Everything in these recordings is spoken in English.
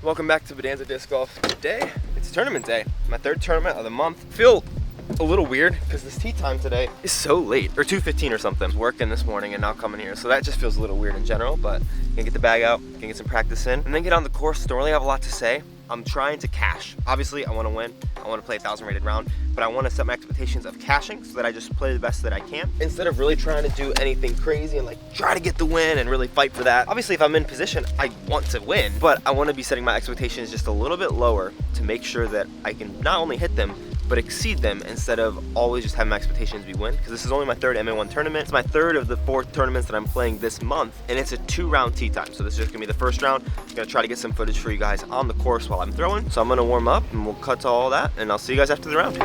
Welcome back to Bonanza Disc Golf. Today, it's tournament day. My third tournament of the month. Feel a little weird because this tee time today is so late, or 2:15 or something. Working this morning and now coming here, so that just feels a little weird in general, but gonna get the bag out, gonna get some practice in, and then get on the course. Don't really have a lot to say. I'm trying to cash. Obviously, I want to win. I want to play a 1,000 rated round, but I want to set my expectations of cashing so that I just play the best that I can instead of really trying to do anything crazy and like try to get the win and really fight for that. Obviously, if I'm in position, I want to win, but I want to be setting my expectations just a little bit lower to make sure that I can not only hit them, but exceed them instead of always just having my expectations be win. Because this is only my third MA1 tournament. It's my third of the 4 tournaments that I'm playing this month, and it's a 2-round tee time. So this is just gonna be the first round. I'm gonna try to get some footage for you guys on the course while I'm throwing. So I'm gonna warm up and we'll cut to all that, and I'll see you guys after the round.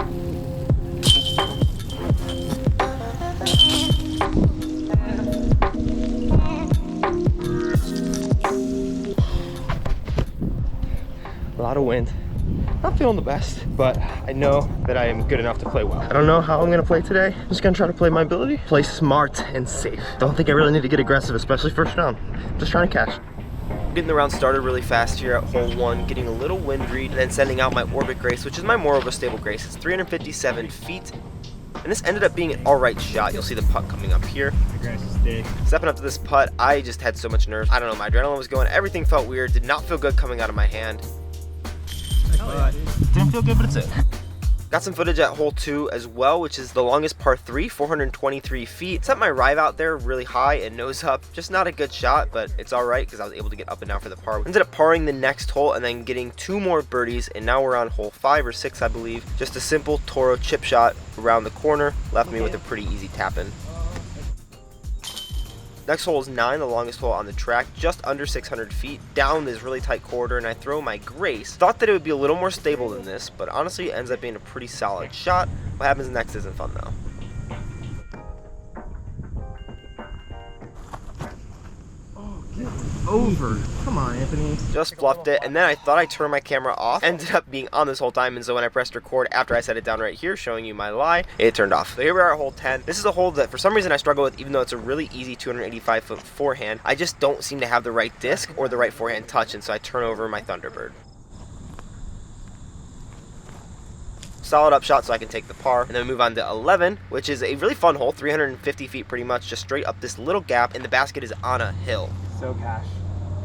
A lot of wind. Not feeling the best, but I know that I am good enough to play well. I don't know how I'm gonna play today. I'm just gonna try to play my ability, play smart and safe. Don't think I really need to get aggressive, especially first round. Just trying to cash. Getting the round started really fast here at hole 1, getting a little wind read, and then sending out my orbit grace, which is my more of a stable grace. It's 357 feet, and this ended up being an all right shot. You'll see the putt coming up here. Stepping up to this putt, I just had so much nerves. I don't know, my adrenaline was going, everything felt weird, did not feel good coming out of my hand. Didn't feel good, but it's it. Got some footage at hole 2 as well, which is the longest par 3, 423 feet. Set my drive out there really high and nose up. Just not a good shot, but it's all right because I was able to get up and down for the par. Ended up parring the next hole and then getting 2 more birdies, and now we're on hole 5 or 6, I believe. Just a simple Toro chip shot around the corner, left me with a pretty easy tap-in. Next hole is 9, the longest hole on the track, just under 600 feet, down this really tight corridor, and I throw my grace. Thought that it would be a little more stable than this, but honestly it ends up being a pretty solid shot. What happens next isn't fun though. Over. Come on, Anthony. Just fluffed it, and then I thought I turned my camera off. Ended up being on this whole time, and so when I pressed record after I set it down right here, showing you my lie, it turned off. So here we are at hole 10. This is a hole that for some reason I struggle with, even though it's a really easy 285-foot forehand. I just don't seem to have the right disc or the right forehand touch, and so I turn over my Thunderbird. Solid up shot so I can take the par, and then we move on to 11, which is a really fun hole, 350 feet pretty much, just straight up this little gap, and the basket is on a hill. So cash.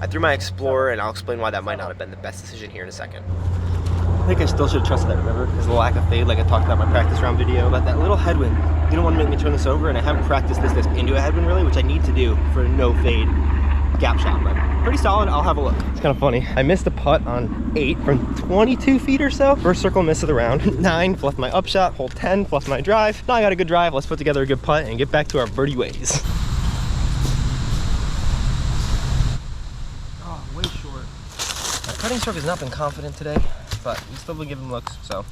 I threw my Explorer, and I'll explain why that might not have been the best decision here in a second. I think I still should have trusted that river because of the lack of fade, like I talked about in my practice round video. But that little headwind, you don't want to make me turn this over, and I haven't practiced this disc into a headwind really, which I need to do for a no fade gap shot, but pretty solid. I'll have a look. It's kind of funny. I missed a putt on 8 from 22 feet or so. First circle miss of the round. 9, fluffed my up shot. Hole 10, fluffed my drive. Now I got a good drive. Let's put together a good putt and get back to our birdie ways. Oh, way short. My putting stroke has not been confident today, but we still been giving looks, so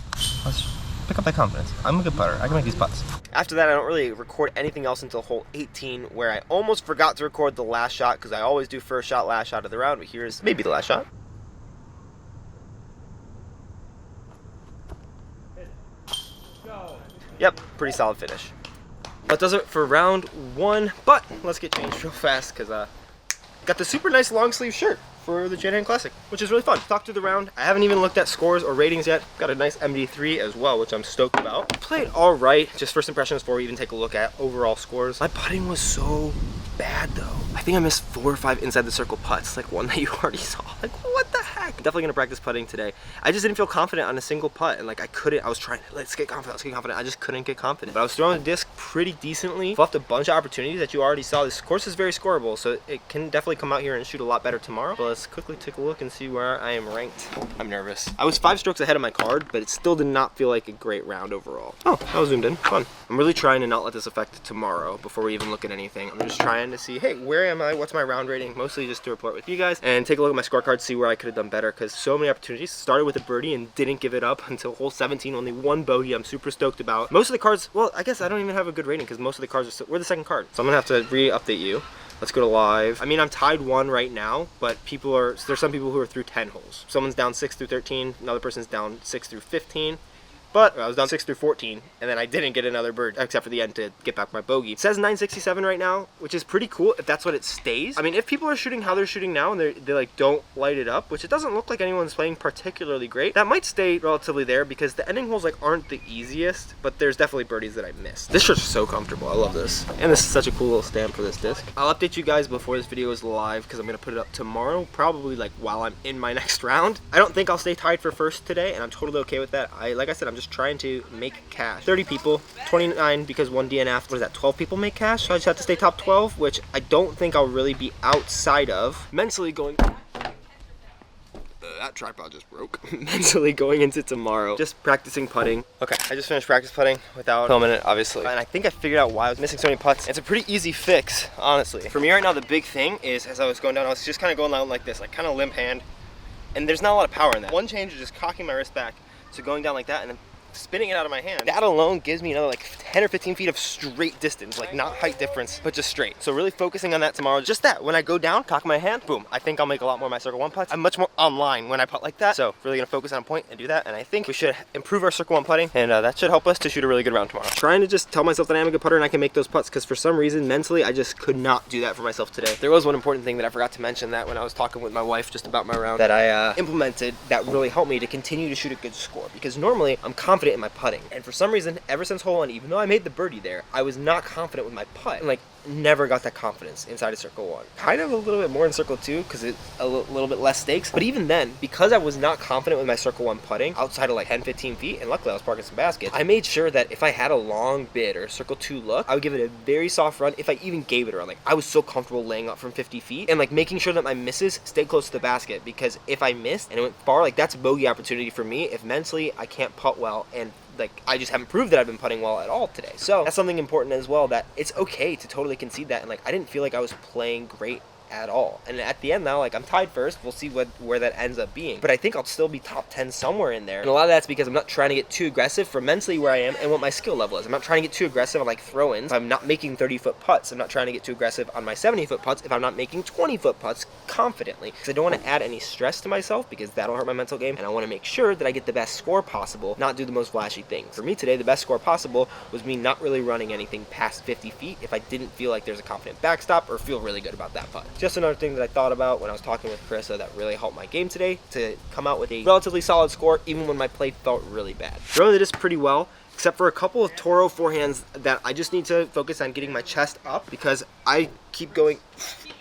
let's pick up that confidence. I'm a good putter. I can make these putts. After that, I don't really record anything else until hole 18, where I almost forgot to record the last shot because I always do first shot, last shot of the round, but here's maybe the last shot. Yep, pretty solid finish. That does it for round 1, but let's get changed real fast because got the super nice long sleeve shirt for the Channahon Classic, which is really fun. Talk through the round. I haven't even looked at scores or ratings yet. Got a nice MD3 as well, which I'm stoked about. Played all right, just first impressions before we even take a look at overall scores. My putting was so bad though. I think I missed 4 or 5 inside the circle putts, like one that you already saw. Like, what the heck? I'm definitely gonna practice putting today. I just didn't feel confident on a single putt, and like I was trying to, let's get confident. I just couldn't get confident. But I was throwing the disc pretty decently. Fluffed a bunch of opportunities that you already saw. This course is very scoreable, so it can definitely come out here and shoot a lot better tomorrow. But let's quickly take a look and see where I am ranked. I'm nervous. I was 5 strokes ahead of my card, but it still did not feel like a great round overall. Oh, that was zoomed in. Fun. I'm really trying to not let this affect tomorrow before we even look at anything. I'm just trying to see, hey, where am I? What's my round rating? Mostly just to report with you guys and take a look at my scorecard, see where I could have done better, because so many opportunities. Started with a birdie and didn't give it up until hole 17. Only 1 bogey I'm super stoked about. Most of the cards, well, I guess I don't even have a good rating because most of the cards we're the second card. So I'm gonna have to re-update you. Let's go to live. I mean, I'm tied 1 right now, but there's some people who are through 10 holes. Someone's down 6 through 13, another person's down 6 through 15. but I was down 6 through 14, and then I didn't get another bird except for the end to get back my bogey. It says 967 right now, which is pretty cool if that's what it stays. I mean, if people are shooting how they're shooting now and they like don't light it up, which it doesn't look like anyone's playing particularly great, that might stay relatively there because the ending holes like aren't the easiest, but there's definitely birdies that I missed. This shirt's so comfortable. I love this. And this is such a cool little stamp for this disc. I'll update you guys before this video is live because I'm gonna put it up tomorrow, probably like while I'm in my next round. I don't think I'll stay tied for first today, and I'm totally okay with that. Like I said, I'm just trying to make cash. 30 people, 29 because one DNF. What is that, 12 people make cash? So I just have to stay top 12, which I don't think I'll really be outside of. Mentally going... that tripod just broke. Mentally going into tomorrow, just practicing putting. Okay, I just finished practice putting without filming it, obviously. And I think I figured out why I was missing so many putts. It's a pretty easy fix, honestly. For me right now, the big thing is, as I was going down, I was just kind of going down like this, like kind of limp hand. And there's not a lot of power in that. One change is just cocking my wrist back, so going down like that, and then spinning it out of my hand. That alone gives me another like 10 or 15 feet of straight distance, like not height difference, but just straight. So really focusing on that tomorrow. Just that, when I go down, cock my hand, boom. I think I'll make a lot more of my circle one putts. I'm much more online when I putt like that. So really gonna focus on a point and do that. And I think we should improve our circle one putting, and that should help us to shoot a really good round tomorrow. Trying to just tell myself that I'm a good putter and I can make those putts, because for some reason, mentally, I just could not do that for myself today. There was one important thing that I forgot to mention, that when I was talking with my wife just about my round, that I implemented that really helped me to continue to shoot a good score. Because normally, I'm confident in my putting. And for some reason, ever since hole 1, even though I made the birdie there, I was not confident with my putt. And like, never got that confidence inside of circle 1. Kind of a little bit more in circle 2 because it's a little bit less stakes. But even then, because I was not confident with my circle 1 putting outside of like 10, 15 feet, and luckily I was parking some baskets, I made sure that if I had a long bid or circle 2 look, I would give it a very soft run if I even gave it a run. Like, I was so comfortable laying up from 50 feet and like making sure that my misses stayed close to the basket, because if I missed and it went far, like that's a bogey opportunity for me if mentally I can't putt well, and like I just haven't proved that I've been putting well at all today. So that's something important as well, that it's okay to totally concede that. And like, I didn't feel like I was playing great at all. And at the end now, like I'm tied first. We'll see where that ends up being. But I think I'll still be top 10 somewhere in there. And a lot of that's because I'm not trying to get too aggressive for mentally where I am and what my skill level is. I'm not trying to get too aggressive on like throw-ins. I'm not making 30-foot putts. I'm not trying to get too aggressive on my 70-foot putts if I'm not making 20-foot putts confidently. Because I don't want to add any stress to myself, because that'll hurt my mental game. And I want to make sure that I get the best score possible, not do the most flashy things. For me today, the best score possible was me not really running anything past 50 feet if I didn't feel like there's a confident backstop or feel really good about that putt. Just another thing that I thought about when I was talking with Carissa that really helped my game today to come out with a relatively solid score even when my play felt really bad. Throwing the disc pretty well, except for a couple of Toro forehands that I just need to focus on getting my chest up, because I keep going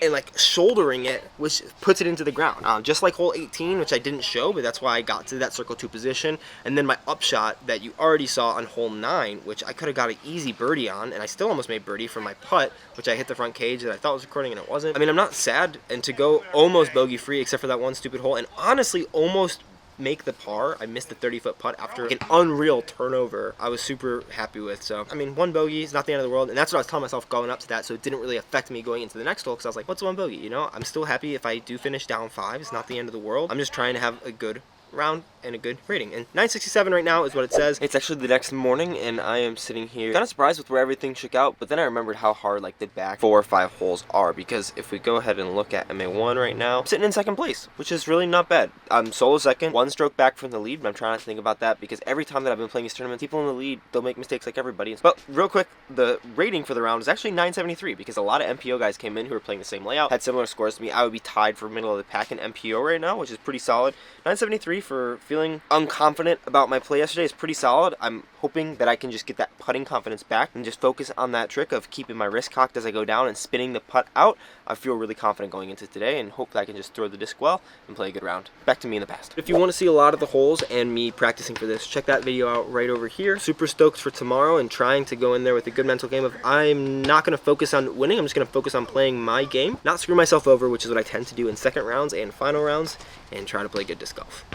and like shouldering it, which puts it into the ground. Just like hole 18, which I didn't show, but that's why I got to that circle 2 position. And then my upshot that you already saw on hole 9, which I could have got an easy birdie on, and I still almost made birdie from my putt, which I hit the front cage that I thought was recording and it wasn't. I mean, I'm not sad, and to go almost bogey free except for that one stupid hole, and honestly almost make the par. I missed the 30-foot putt after like an unreal turnover I was super happy with. So I mean, one bogey is not the end of the world, and that's what I was telling myself going up to that, so it didn't really affect me going into the next hole, because I was like, what's one bogey, you know? I'm still happy if I do finish down 5. It's not the end of the world. I'm just trying to have a good round and a good rating, and 967 right now is what it says. It's actually the next morning, and I am sitting here kind of surprised with where everything shook out, but then I remembered how hard like the back 4 or 5 holes are, because if we go ahead and look at MA1 right now, I'm sitting in second place, which is really not bad. I'm solo second, 1 stroke back from the lead, but I'm trying not to think about that, because every time that I've been playing these tournaments, people in the lead, they'll make mistakes like everybody. But real quick, the rating for the round is actually 973, because a lot of MPO guys came in who were playing the same layout, had similar scores to me. I would be tied for middle of the pack in MPO right now, which is pretty solid. 973 for feeling unconfident about my play yesterday is pretty solid. I'm hoping that I can just get that putting confidence back and just focus on that trick of keeping my wrist cocked as I go down and spinning the putt out. I feel really confident going into today, and hope that I can just throw the disc well and play a good round. Back to me in the past. If you want to see a lot of the holes and me practicing for this, check that video out right over here. Super stoked for tomorrow and trying to go in there with a good mental game of I'm not going to focus on winning, I'm just going to focus on playing my game, not screw myself over, which is what I tend to do in second rounds and final rounds, and try to play good disc golf.